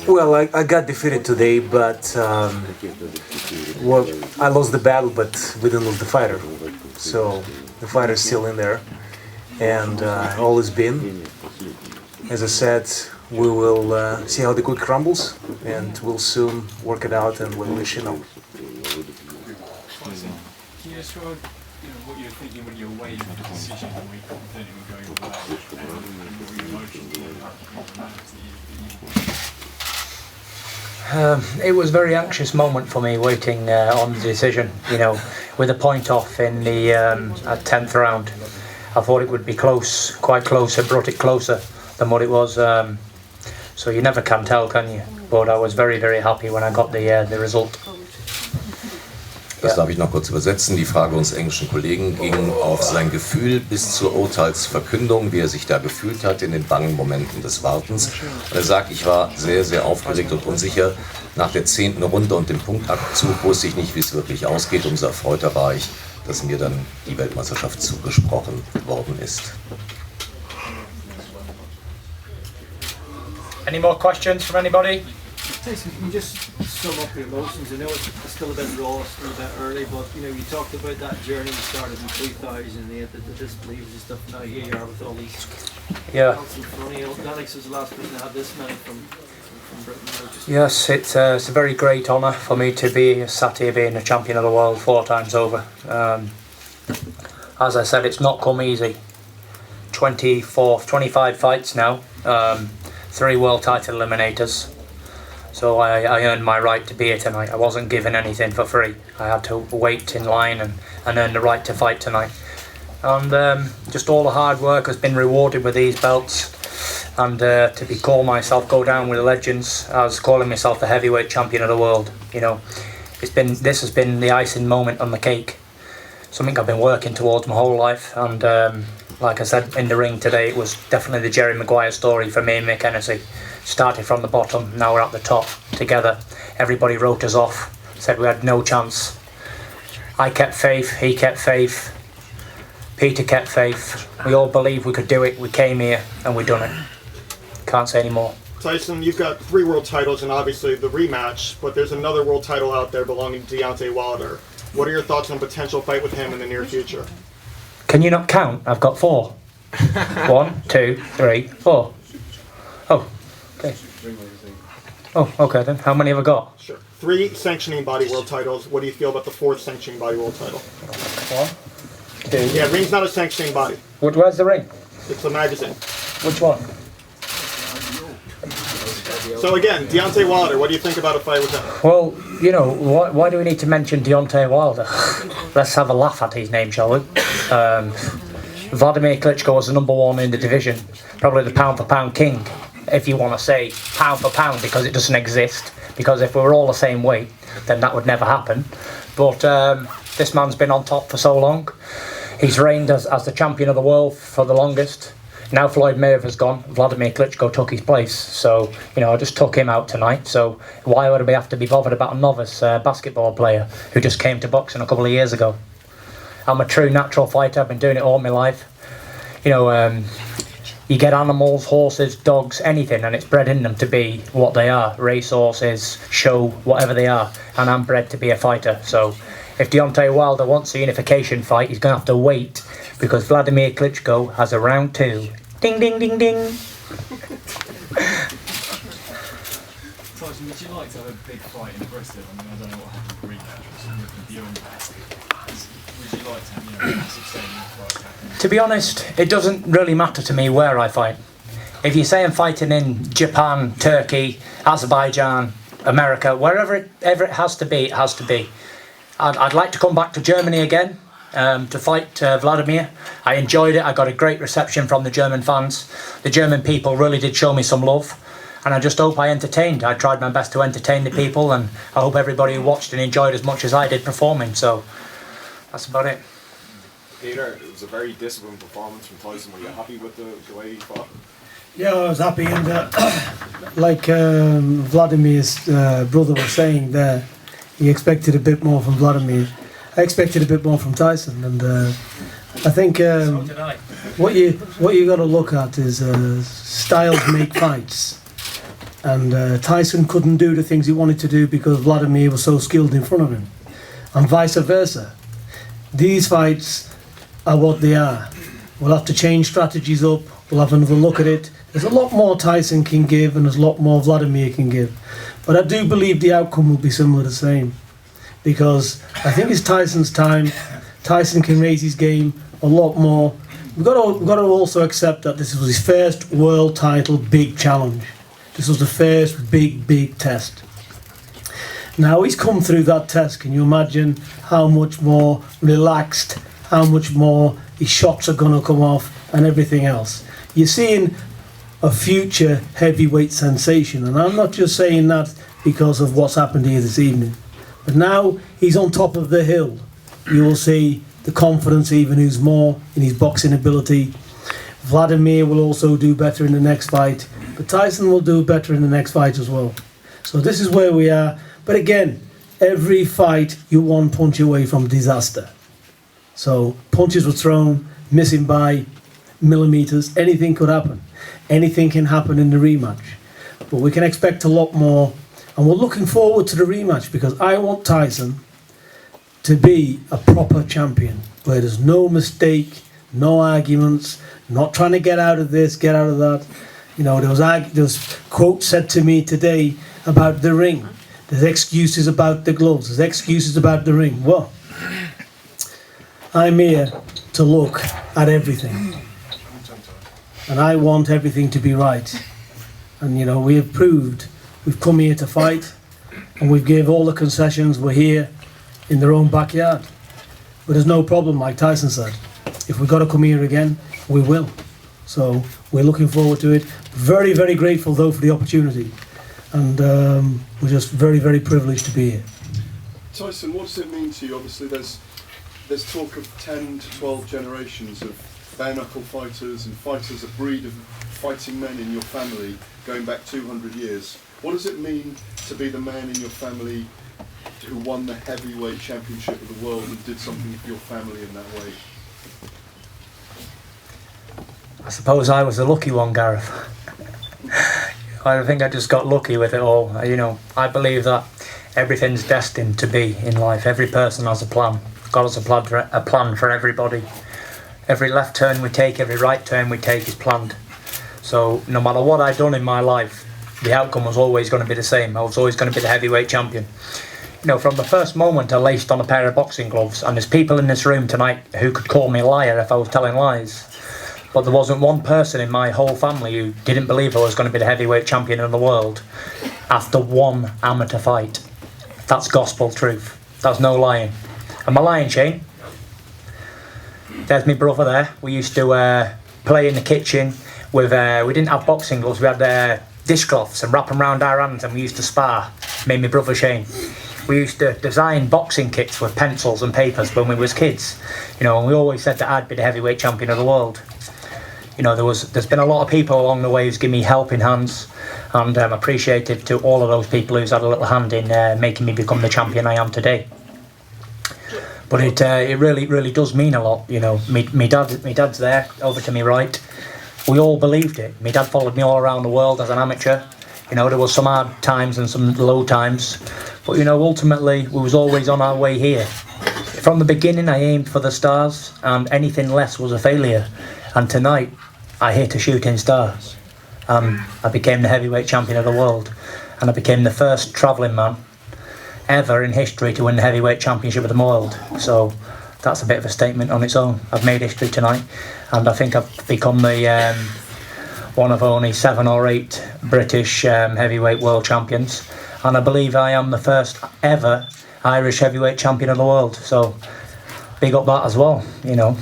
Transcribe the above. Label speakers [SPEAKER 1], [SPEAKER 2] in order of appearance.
[SPEAKER 1] Well, I got defeated today, but well, I lost the battle, but we didn't lose the fighter. So the fighter's still in there, and all is been. As I said, we will see how the cookie crumbles, and we'll soon work it out, and we'll let you know.
[SPEAKER 2] Can you describe what you're thinking when you're weighing the decision and we're confident in going away, and what your emotions
[SPEAKER 3] It was a very anxious moment for me waiting on the decision, with a point off in the at 10th round. I thought it would be close, quite close. It brought it closer than what it was. So you never can tell, can you? But I was very, very happy when I got the result.
[SPEAKER 4] Das darf ich noch kurz übersetzen. Die Frage unseres englischen Kollegen ging auf sein Gefühl bis zur Urteilsverkündung, wie er sich da gefühlt hat in den bangen Momenten des Wartens. Und er sagt, ich war sehr, sehr aufgeregt und unsicher. Nach der 10. Runde und dem Punktabzug wusste ich nicht, wie es wirklich ausgeht. Umso erfreuter war ich, dass mir dann die Weltmeisterschaft zugesprochen worden ist.
[SPEAKER 3] Any more questions from anybody?
[SPEAKER 5] Tyson, can you just sum up your emotions? I know it's still a bit raw, still a bit early, but you talked about that journey you started in 2008, the disbelievers and stuff. Now here you are with all these belts in front of you. Alex was the last person to have this many from Britain.
[SPEAKER 3] Yes, it's a very great honour for me to be sat here being a champion of the world 4 times over. As I said, it's not come easy. 25 fights now, 3 world title eliminators. So I earned my right to be here tonight. I wasn't given anything for free. I had to wait in line and earn the right to fight tonight. And just all the hard work has been rewarded with these belts. And to call myself, go down with the legends, as calling myself the heavyweight champion of the world. This has been the icing moment on the cake. Something I've been working towards my whole life. And like I said in the ring today, it was definitely the Jerry Maguire story for me and Mick Hennessy. Started from the bottom, now we're at the top together. Everybody wrote us off, said we had no chance. I kept faith, he kept faith, Peter kept faith. We all believed we could do it. We came here and we done it. Can't say any more.
[SPEAKER 6] Tyson, you've got 3 world titles and obviously the rematch, but there's another world title out there belonging to Deontay Wilder. What are your thoughts on a potential fight with him in the near future?
[SPEAKER 3] Can you not count? I've got 4. 1, 2, 3, 4. Oh, okay. Oh, okay then. How many have I got?
[SPEAKER 6] Sure. 3 sanctioning body world titles. What do you feel about the 4th sanctioning body world title?
[SPEAKER 3] 1, 2.
[SPEAKER 6] Yeah, ring's not a sanctioning body.
[SPEAKER 3] Where's the ring?
[SPEAKER 6] It's a magazine.
[SPEAKER 3] Which one?
[SPEAKER 6] So again, Deontay Wilder, what do you think about a fight with him?
[SPEAKER 3] Well, why do we need to mention Deontay Wilder? Let's have a laugh at his name, shall we? Vladimir Klitschko was the #1 in the division, probably the pound-for-pound king, if you want to say pound-for-pound, because it doesn't exist. Because if we were all the same weight, then that would never happen. But this man's been on top for so long. He's reigned as the champion of the world for the longest. Now Floyd Mayweather's gone, Vladimir Klitschko took his place. So, I just took him out tonight. So why would we have to be bothered about a novice basketball player who just came to boxing a couple of years ago? I'm a true natural fighter. I've been doing it all my life. You get animals, horses, dogs, anything, and it's bred in them to be what they are. Racehorses, show, whatever they are. And I'm bred to be a fighter. So if Deontay Wilder wants a unification fight, he's going to have to wait, because Vladimir Klitschko has a round 2. Ding, ding, ding, ding.
[SPEAKER 2] Tyson, would you like to have a big fight in Bristol? I don't know what happened with rematch, but something beyond that. Would you like to have a massive stadium fight happen?
[SPEAKER 3] To be honest, it doesn't really matter to me where I fight. If you say I'm fighting in Japan, Turkey, Azerbaijan, America, wherever it has to be, it has to be. I'd like to come back to Germany again to fight Vladimir. I enjoyed it. I got a great reception from the German fans. The German people really did show me some love, and I just hope I entertained. I tried my best to entertain the people, and I hope everybody who watched and enjoyed as much as I did performing. So that's about it.
[SPEAKER 7] Peter, it was a very disciplined performance from Tyson. Were you happy with the way he fought?
[SPEAKER 8] Yeah, I was happy, and like Vladimir's brother was saying there, he expected a bit more from Vladimir. I expected a bit more from Tyson, and I think
[SPEAKER 3] So did I.
[SPEAKER 8] what you got to look at is styles make fights, and Tyson couldn't do the things he wanted to do because Vladimir was so skilled in front of him, and vice versa. These fights are what they are. We'll have to change strategies up. We'll have another look at it. There's a lot more Tyson can give, and there's a lot more Vladimir can give. But I do believe the outcome will be similar to the same, because I think it's Tyson's time. Tyson can raise his game a lot more. We've got to also accept that this was his first world title big challenge. This was the first big test. Now he's come through that test. Can you imagine how much more relaxed, how much more his shots are going to come off and everything else? You're seeing a future heavyweight sensation, and I'm not just saying that because of what's happened here this evening. But now he's on top of the hill. You will see the confidence even who's more in his boxing ability. Vladimir will also do better in the next fight, but Tyson will do better in the next fight as well. So this is where we are. But again, every fight you're one punch away from disaster. So punches were thrown, missing by millimeters. Anything could happen. Anything can happen in the rematch. But we can expect a lot more. And we're looking forward to the rematch because I want Tyson to be a proper champion where there's no mistake, no arguments, not trying to get out of this, get out of that. You know, there was quotes said to me today about the ring. There's excuses about the gloves. There's excuses about the ring. Well, I'm here to look at everything. And I want everything to be right. And, you know, we have proved we've come here to fight. And we've gave all the concessions. We're here in their own backyard. But there's no problem, like Tyson said. If we've got to come here again, we will. So we're looking forward to it. Very, very grateful, though, for the opportunity. And we're just very, very privileged to be here.
[SPEAKER 9] Tyson, what does it mean to you? Obviously, there's talk of 10 to 12 generations of bare-knuckle fighters and fighters, a breed of fighting men in your family going back 200 years. What does it mean to be the man in your family who won the heavyweight championship of the world and did something for your family in that way?
[SPEAKER 3] I suppose I was the lucky one, Gareth. I think I just got lucky with it all. You know, I believe that everything's destined to be in life. Every person has a plan. God has a plan for everybody. Every left turn we take, every right turn we take is planned. So no matter what I'd done in my life, the outcome was always going to be the same. I was always going to be the heavyweight champion. You know, from the first moment I laced on a pair of boxing gloves, and there's people in this room tonight who could call me a liar if I was telling lies. But there wasn't one person in my whole family who didn't believe I was going to be the heavyweight champion of the world after one amateur fight. That's gospel truth. That's no lying. Am I lying, Shane? There's my brother there. We used to play in the kitchen with, we didn't have boxing gloves, we had dishcloths and wrap them around our hands, and we used to spar, me and my brother Shane. We used to design boxing kits with pencils and papers when we was kids. You know, and we always said that I'd be the heavyweight champion of the world. You know, there's been a lot of people along the way who's given me helping hands, and I'm appreciative to all of those people who's had a little hand in making me become the champion I am today. But it really does mean a lot. You know, me dad's there over to me right. We all believed it. My dad followed me all around the world as an amateur. You know, there was some hard times and some low times, but you know, ultimately we was always on our way here. From the beginning, I aimed for the stars, and anything less was a failure. And tonight, I hit a shooting star. I became the heavyweight champion of the world, and I became the first travelling man ever in history to win the heavyweight championship of the world. So that's a bit of a statement on its own. I've made history tonight, and I think I've become the one of only 7 or 8 British heavyweight world champions, and I believe I am the first ever Irish heavyweight champion of the world. So big up that as well, you know.